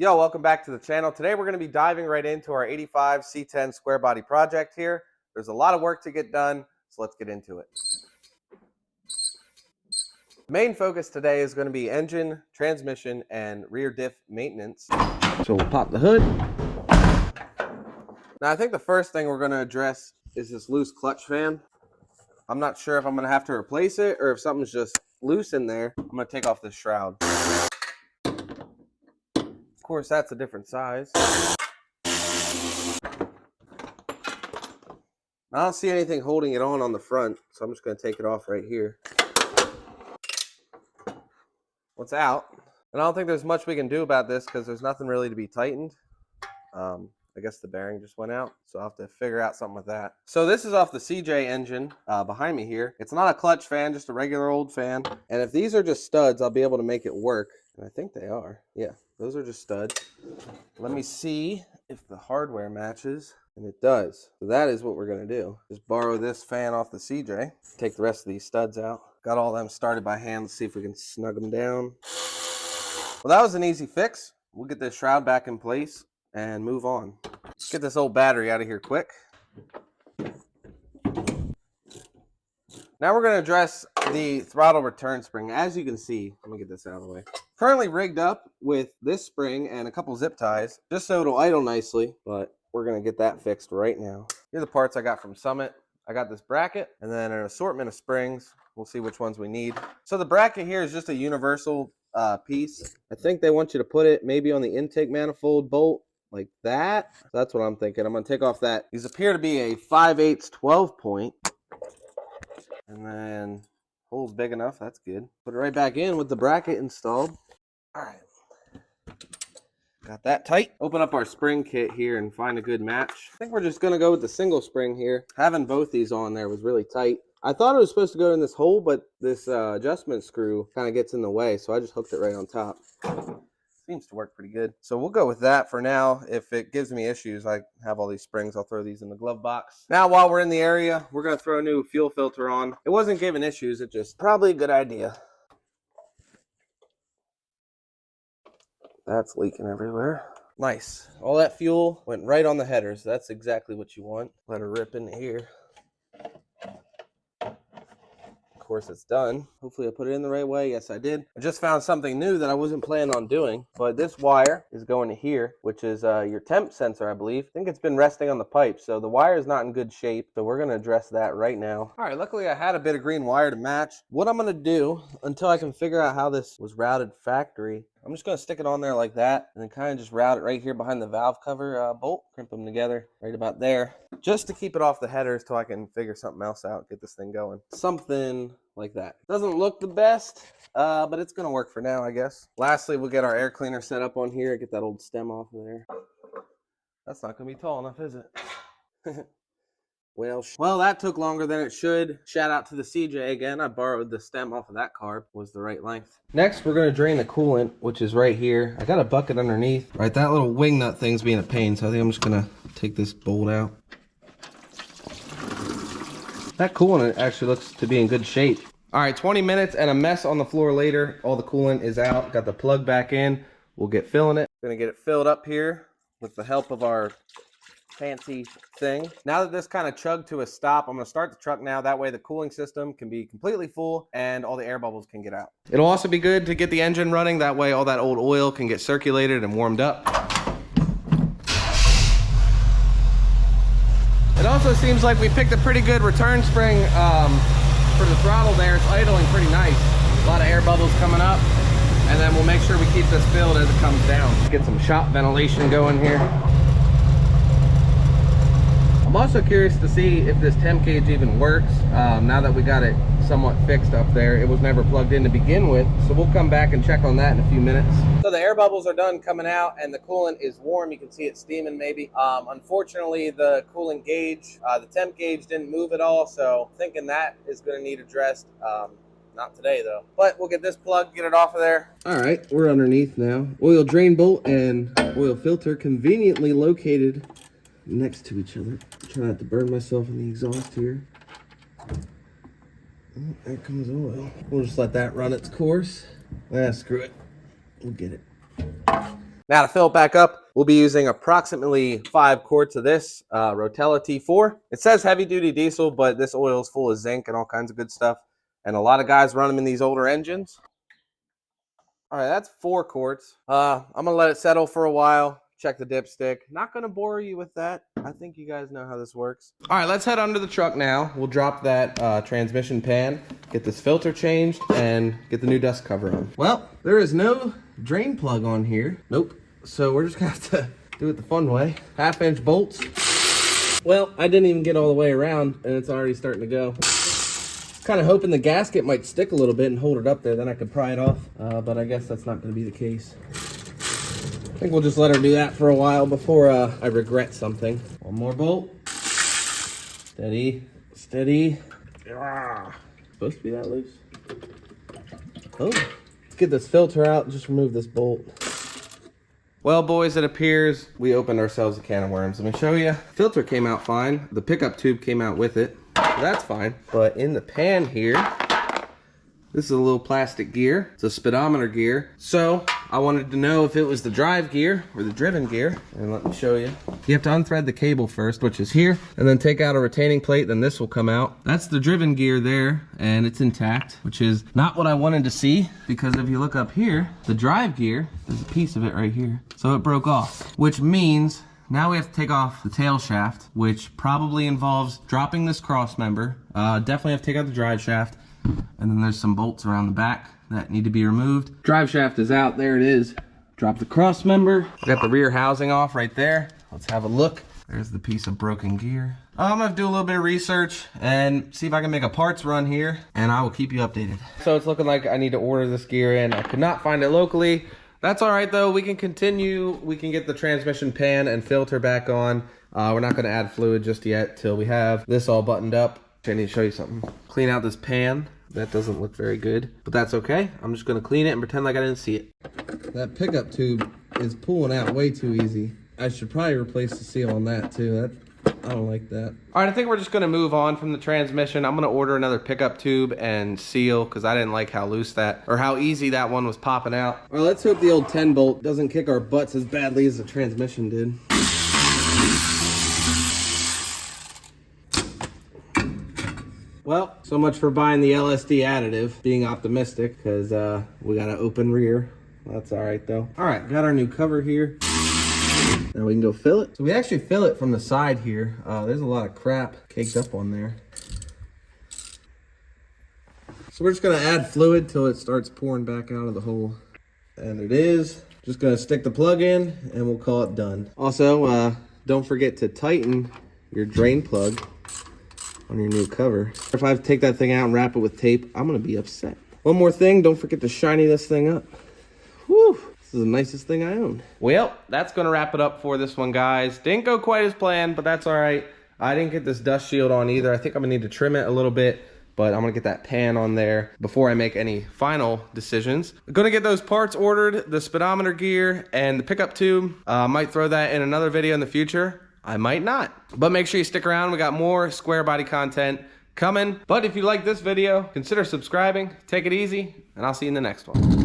Yo, welcome back to the channel. Today we're going to be diving right into our 85 C10 square body project here. There's a lot of work to get done, so let's get into it. The main focus today is going to be engine, transmission, and rear diff maintenance. So we'll pop the hood. Now I think the first thing we're going to address is this loose clutch fan. I'm not sure if I'm going to have to replace it or if something's just loose in there. I'm going to take off this shroud. Of course, that's a different size. I don't see anything holding it on the front, so I'm just going to take it off right here. What's out? And I don't think there's much we can do about this because there's nothing really to be tightened. I guess the bearing just went out, so I'll have to figure out something with that. So this is off the CJ engine behind me here. It's not a clutch fan, just a regular old fan. And if these are just studs, I'll be able to make it work. And I think they are. Yeah, those are just studs. Let me see if the hardware matches. And it does. So that is what we're going to do. Just borrow this fan off the CJ. Take the rest of these studs out. Got all them started by hand. Let's see if we can snug them down. Well, that was an easy fix. We'll get this shroud back in place and move on. Let's get this old battery out of here quick. Now we're going to address the throttle return spring. As you can see, let me get this out of the way. Currently rigged up with this spring and a couple zip ties, just so it'll idle nicely, but we're going to get that fixed right now. Here are the parts I got from Summit. I got this bracket and then an assortment of springs. We'll see which ones we need. So the bracket here is just a universal piece. I think they want you to put it maybe on the intake manifold bolt like that. So that's what I'm thinking. I'm going to take off that. These appear to be a 5/8 12 point. And then hole's big enough. That's good. Put it right back in with the bracket installed. All right. Got that tight. Open up our spring kit here and find a good match. I think we're just going to go with the single spring here. Having both these on there was really tight. I thought it was supposed to go in this hole, but this adjustment screw kind of gets in the way, so I just hooked it right on top. Seems to work pretty good. So we'll go with that for now. If it gives me issues, I have all these springs. I'll throw these in the glove box. Now, while we're in the area, we're going to throw a new fuel filter on. It wasn't giving issues. It just probably a good idea. That's leaking everywhere. Nice. All that fuel went right on the headers. That's exactly what you want. Let her rip in here. Of course it's done. Hopefully I put it in the right way. Yes, I did. I just found something new that I wasn't planning on doing, but this wire is going to here, which is your temp sensor, I believe. I think it's been resting on the pipe, so the wire is not in good shape, so we're going to address that right now. All right, luckily I had a bit of green wire to match. What I'm going to do until I can figure out how this was routed factory, I'm just going to stick it on there like that and then kind of just route it right here behind the valve cover bolt, crimp them together right about there, just to keep it off the headers till I can figure something else out, get this thing going. Something like that. Doesn't look the best, but it's going to work for now, I guess. Lastly, we'll get our air cleaner set up on here, get that old stem off of there. That's not going to be tall enough, is it? Well, that took longer than it should. Shout out to the CJ again. I borrowed the stem off of that carb. Was the right length. Next, we're going to drain the coolant, which is right here. I got a bucket underneath. All right, that little wing nut thing's being a pain, so I think I'm just going to take this bolt out. That coolant actually looks to be in good shape. All right, 20 minutes and a mess on the floor later. All the coolant is out. Got the plug back in. We'll get filling it. Going to get it filled up here with the help of our fancy thing. Now that this kind of chugged to a stop, I'm going to start the truck now. That way the cooling system can be completely full and all the air bubbles can get out. It'll also be good to get the engine running. That way all that old oil can get circulated and warmed up. It also seems like we picked a pretty good return spring for the throttle there. It's idling pretty nice. A lot of air bubbles coming up. And then we'll make sure we keep this filled as it comes down. Get some shop ventilation going here. I'm also curious to see if this temp gauge even works. Now that we got it somewhat fixed up there, it was never plugged in to begin with, so we'll come back and check on that in a few minutes. So the air bubbles are done coming out and the coolant is warm. You can see it steaming maybe. Unfortunately, the coolant gauge, the temp gauge didn't move at all, so thinking that is going to need addressed. Not today though, but we'll get this plug, get it off of there. All right, we're underneath now. Oil drain bolt and oil filter conveniently located next to each other. Try not to burn myself in the exhaust here. Oh, there comes oil. We'll just let that run its course. Screw it. We'll get it. Now to fill it back up, we'll be using approximately 5 quarts of this Rotella T4. It says heavy duty diesel, but this oil is full of zinc and all kinds of good stuff. And a lot of guys run them in these older engines. All right, that's 4 quarts. I'm gonna let it settle for a while. Check the dipstick. Not gonna bore you with that. I think you guys know how this works. All right, let's head under the truck now. We'll drop that transmission pan, get this filter changed, and get the new dust cover on. Well, there is no drain plug on here. Nope. So we're just gonna have to do it the fun way. 1/2-inch bolts. Well, I didn't even get all the way around, and it's already starting to go. Kind of hoping the gasket might stick a little bit and hold it up there, then I could pry it off. But I guess that's not gonna be the case. I think we'll just let her do that for a while before I regret something. One more bolt. Steady, steady. Supposed to be that loose. Oh, let's get this filter out and just remove this bolt. Well, boys, it appears we opened ourselves a can of worms. Let me show you. Filter came out fine. The pickup tube came out with it. So that's fine. But in the pan here, this is a little plastic gear. It's a speedometer gear. So I wanted to know if it was the drive gear or the driven gear. And let me show you. You have to unthread the cable first, which is here, and then take out a retaining plate, then this will come out. That's the driven gear there, and it's intact, which is not what I wanted to see, because if you look up here, the drive gear, there's a piece of it right here. So it broke off, which means now we have to take off the tail shaft, which probably involves dropping this cross member. Definitely have to take out the drive shaft. And then there's some bolts around the back that need to be removed. Drive shaft is out, there it is. Drop the cross member. Got the rear housing off right there. Let's have a look. There's the piece of broken gear. I'm gonna do a little bit of research and see if I can make a parts run here, and I will keep you updated. So it's looking like I need to order this gear in. I could not find it locally. That's all right though, we can continue. We can get the transmission pan and filter back on. We're not gonna add fluid just yet till we have this all buttoned up. I need to show you something. Clean out this pan. That doesn't look very good, but that's okay. I'm just gonna clean it and pretend like I didn't see it. That pickup tube is pulling out way too easy. I should probably replace the seal on that too. I don't like that. All right, I think we're just gonna move on from the transmission. I'm gonna order another pickup tube and seal, because I didn't like how loose that, or how easy that one was popping out. Well, let's hope the old 10 bolt doesn't kick our butts as badly as the transmission did. Well, so much for buying the LSD additive, being optimistic, because we got an open rear. That's all right though. All right, got our new cover here. Now we can go fill it. So we actually fill it from the side here. There's a lot of crap caked up on there. So we're just gonna add fluid till it starts pouring back out of the hole. And it is. Just gonna stick the plug in and we'll call it done. Also, don't forget to tighten your drain plug on your new cover. If I have to take that thing out and wrap it with tape, I'm gonna be upset. One more thing, don't forget to shiny this thing up. Whew, this is the nicest thing I own. Well, that's gonna wrap it up for this one, guys. Didn't go quite as planned, but that's all right. I didn't get this dust shield on either. I think I'm gonna need to trim it a little bit, but I'm gonna get that pan on there before I make any final decisions. I'm gonna get those parts ordered, the speedometer gear and the pickup tube. Might throw that in another video in the future. I might not. But make sure you stick around. We got more Squarebody content coming. But if you like this video, consider subscribing. Take it easy, and I'll see you in the next one.